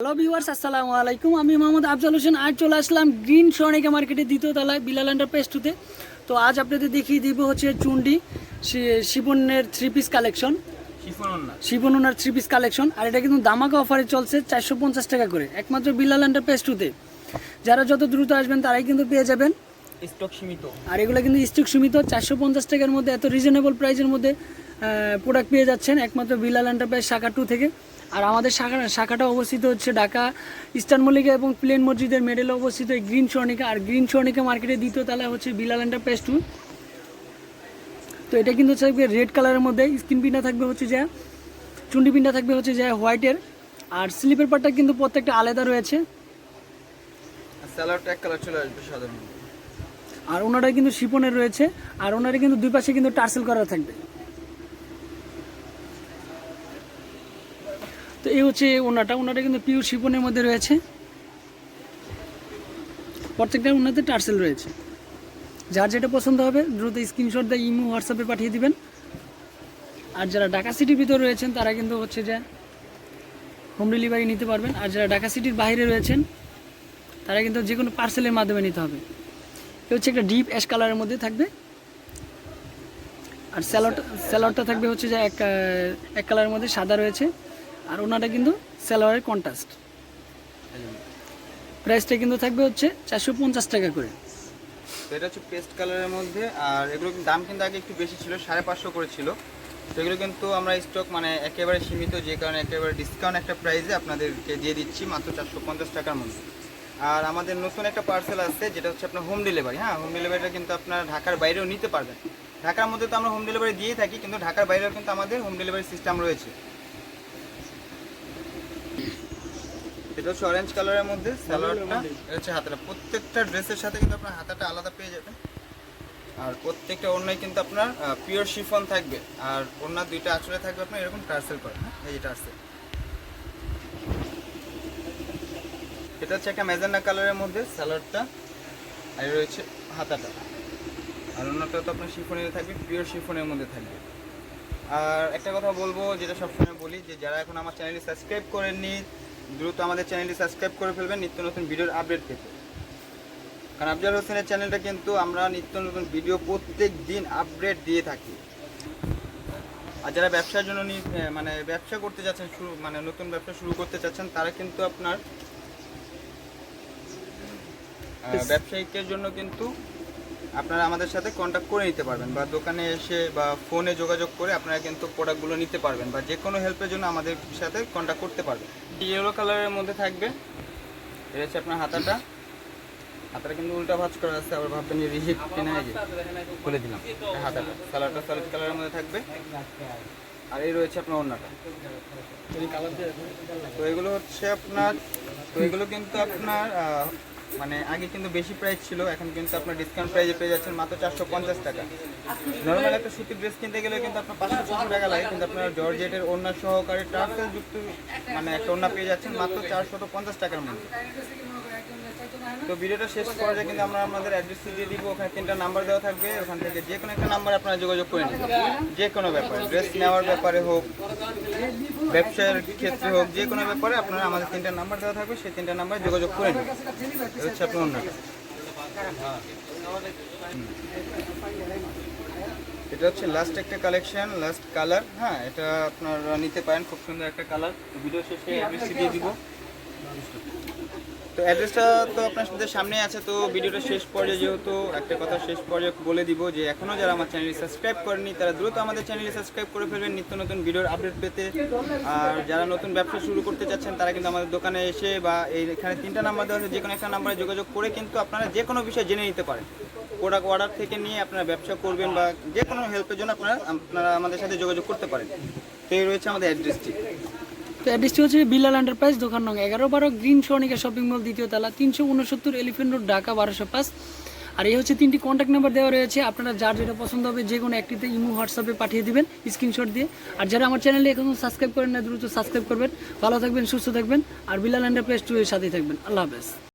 Hello viewers, আসসালামু আলাইকুম। আমি মোহাম্মদ আফজাল হোসেন। আজ চলে আসলাম গ্রিন সনিকা মার্কেটের দ্বিতীয় তলায় বিলাল এন্টারপ্রাইজ টুতে। তো আজ আপনাদের দেখিয়ে দিব হচ্ছে চুন্ডি শিফনের থ্রি পিস কালেকশন, শিফন ওনার থ্রি পিস কালেকশন। আর এটা কিন্তু দামাকা অফারে চলছে 450 টাকা করে, একমাত্র বিলাল এন্টারপ্রাইজ টুতে। যারা যত দ্রুত আসবেন তারাই কিন্তু পেয়ে যাবেন, স্টক সীমিত। আর এগুলো কিন্তু স্টক সীমিত। 450 টাকার মধ্যে এত রিজনেবল প্রাইসের মধ্যে প্রোডাক্ট পেয়ে যাচ্ছেন একমাত্র বিলাল এন্টারপ্রাইজ শাখা 2 থেকে। আর আমাদের শাখাটা অবস্থিত হচ্ছে ঢাকা ইস্টার্ন মল্লিকা এবং প্লেন মসজিদের মেডেলে অবস্থিত এই গ্রিন স্বর্ণিকা। আর গ্রিন স্বর্ণিকা মার্কেটের দ্বিতীয় তলায় হচ্ছে বিলাল এন্টারপ্রাইজ 2। তো এটা কিন্তু থাকবে রেড কালারের মধ্যে, স্কিন পিনটা থাকবে হচ্ছে যা, চুন্ডি পিনটা থাকবে হচ্ছে যা হোয়াইটের। আর স্লিপের পার্টটা কিন্তু প্রত্যেকটা আলাদা রয়েছে। সালোয়ারটা এক কালার চলে আসবে সাধারণ। আর ওনারা কিন্তু শিপনের রয়েছে, আর ওনারা কিন্তু দুই পাশে কিন্তু টার্সেল করা থাকবে। তো এই হচ্ছে ওনাটা কিন্তু পিওর শিপনের মধ্যে রয়েছে, প্রত্যেকটা ওনাতে টার্সেল রয়েছে। যার যেটা পছন্দ হবে দ্রুত স্ক্রিনশট দিয়ে ইমো হোয়াটসঅ্যাপে পাঠিয়ে দিবেন। আর যারা ঢাকা সিটির ভিতরে রয়েছেন তারা কিন্তু হচ্ছে যে হোম ডেলিভারি নিতে পারবেন। আর যারা ঢাকা সিটির বাইরে রয়েছেন তারা কিন্তু যে কোনো পার্সেলের মাধ্যমে নিতে হবে। এ হচ্ছে একটা ডিপ অ্যাশ কালারের মধ্যে থাকবে। আর স্যালোয়ারটা থাকবে হচ্ছে যে এক কালারের মধ্যে সাদা রয়েছে। আর ওনাটা কিন্তু স্যালোয়ারের কন্ট্রাস্ট। প্রাইসটা কিন্তু থাকবে হচ্ছে 450 টাকা করে। তো এটা হচ্ছে পেস্ট কালারের মধ্যে। আর এগুলো দাম কিন্তু আগে একটু বেশি ছিল, 550 করে ছিল। তো এগুলো কিন্তু আমরা স্টক মানে একেবারে সীমিত, যে কারণে একেবারে ডিসকাউন্ট একটা প্রাইসে আপনাদেরকে দিয়ে দিচ্ছি মাত্র 450 টাকার মধ্যে। আর আমাদের নতুন একটা পার্সেল আছে যেটা হচ্ছে আপনার হোম ডেলিভারি। হ্যাঁ, হোম ডেলিভারিটা কিন্তু আপনার ঢাকার বাইরেও নিতে পারবেন। ঢাকার মধ্যে তো আমরা হোম ডেলিভারি দিয়েই থাকি, কিন্তু ঢাকার বাইরেও কিন্তু আমাদের হোম ডেলিভারি সিস্টেম রয়েছে। এটা হচ্ছে অরেঞ্জ কালারের মধ্যে সালোয়ারটা, এটা হচ্ছে হাতাটা। প্রত্যেকটা ড্রেসের সাথে কিন্তু আপনার হাতাটা আলাদা পেয়ে যাবেন। আর প্রত্যেকটা ওড়নায় কিন্তু আপনার পিওর শিফন থাকবে। আর ওড়না দুইটা আঁচলে থাকবে আপনার এরকম টার্সেল করা। হ্যাঁ, এই যে টার্সেল। এটা হচ্ছে একটা ম্যাজেন্ডা কালারের মধ্যে সালোয়ারটা, আর রয়েছে হাতাটা। আর ওড়নাটা তো আপনার শিফনের থাকবে, পিওর শিফনের মধ্যে থাকবে। আর একটা কথা বলবো, যেটা সবসময় বলি, যে যারা এখন আমার চ্যানেলটি সাবস্ক্রাইব করেননি দ্রুত আমাদের চ্যানেলটি সাবস্ক্রাইব করে ফেলবেন নিত্য নতুন ভিডিওর আপডেট পেতে। কারণ আফজাল হোসেনের চ্যানেলটা কিন্তু আমরা নিত্য নতুন ভিডিও প্রত্যেক দিন আপডেট দিয়ে থাকি। আর যারা ব্যবসার জন্য মানে ব্যবসা করতে যাচ্ছেন, নতুন ব্যবসা শুরু করতে চাচ্ছেন, তারা কিন্তু আপনার ব্যবসায়িকের জন্য কিন্তু আপনারা আমাদের সাথে কন্ট্যাক্ট করে নিতে পারবেন, বা দোকানে এসে বা ফোনে যোগাযোগ করে আপনারা কিন্তু প্রোডাক্টগুলো নিতে পারবেন, বা যে কোনো হেল্পের জন্য আমাদের সাথে কন্ট্যাক্ট করতে পারবেন। ইয়েলো কালারের মধ্যে থাকবে। এটা হচ্ছে আপনার হাতাটা কিন্তু উল্টা ভাঁজ করা আছে, আবার ভাববেন যে রিজিট কিনা, এই যে খুলে দিলাম। হাতাটা কালারটা সলিড কালারের মধ্যে থাকবে। আর এই রয়েছে আপনার ওড়নাটা। তো এগুলো হচ্ছে আপনার, এগুলো কিন্তু আপনার মানে আগে কিন্তু বেশি প্রাইস ছিল, এখন কিন্তু আপনার ডিসকাউন্ট প্রাইসে পেয়ে যাচ্ছেন মাত্র 450 টাকা। নর্মাল একটা সুতির ড্রেস কিনতে গেলে কিন্তু আপনার 500 টাকা লাগে, কিন্তু আপনার জর্জেটের ওড়না সহকারে টার্সেল যুক্ত মানে একটা ওড়না পেয়ে যাচ্ছেন মাত্র 450 টাকার মধ্যে। তো ভিডিওটা শেষ পর্যায়ে কিন্তু আমরা আমাদের অ্যাড্রেস দিয়ে দিব, ওখানে 3টা নাম্বার দেওয়া থাকবে। ওখান থেকে যে কোনো একটা নাম্বার আপনারা যোগাযোগ করে নেবেন, যে কোনো ব্যাপারে, ড্রেস নেওয়ার ব্যাপারে হোক, ব্যবসার ক্ষেত্রে হোক, যে কোনো ব্যাপারে আপনারা আমাদের 3টা নাম্বার দেওয়া থাকবে, সেই 3টা নাম্বারে যোগাযোগ করে নেবেন। এটা হচ্ছে আপনার অন্যটা। এটা হচ্ছে লাস্ট একটা কালেকশন, লাস্ট কালার। হ্যাঁ, এটা আপনারা নিতে পারেন, খুব সুন্দর একটা কালার। ভিডিও শেষে অ্যাড্রেস দিয়ে দিব। তো অ্যাড্রেসটা তো আপনাদের সামনে আছে। তো ভিডিওটা শেষ পর্যায়ে যেহেতু একটা কথা শেষ পর্যায়ে বলে দিব, যে এখনও যারা আমার চ্যানেলটি সাবস্ক্রাইব করেনি তারা দ্রুত আমাদের চ্যানেলটি সাবস্ক্রাইব করে ফেলবেন নিত্য নতুন ভিডিওর আপডেট পেতে। আর যারা নতুন ব্যবসা শুরু করতে চাচ্ছেন তারা কিন্তু আমাদের দোকানে এসে বা এখানে 3টা নাম্বার দেওয়া আছে, যে কোনো একটা নাম্বারে যোগাযোগ করে কিন্তু আপনারা যে কোনো বিষয় জেনে নিতে পারেন। প্রোডাক্ট অর্ডার থেকে নিয়ে আপনারা ব্যবসা করবেন বা যে কোনো হেল্পের জন্য আপনারা আমাদের সাথে যোগাযোগ করতে পারেন। তো এই রয়েছে আমাদের অ্যাড্রেসটি। তো অ্যাড্রেসটি হচ্ছে বিলাল এন্টারপ্রাইজ, দোকান নং 11-12, গ্রিন স্বর্ণিকা শপিং মল, দ্বিতীয় তলা, 369 এলিফেন্ট রোড, ঢাকা 1205। আর এই হচ্ছে 3টি কন্ট্যাক্ট নাম্বার দেওয়া রয়েছে। আপনারা যার যেটা পছন্দ হবে যে কোনো একটিতে ইমো হোয়াটসঅ্যাপে পাঠিয়ে দিবেন স্ক্রিনশট দিয়ে। আর যারা আমার চ্যানেলে এখনও সাবস্ক্রাইব করেন না দ্রুত সাবস্ক্রাইব করবেন। ভালো থাকবেন, সুস্থ থাকবেন, আর বিলাল এন্টারপ্রাইজ 2 এর সাথেই থাকবেন। আল্লাহ হাফেজ।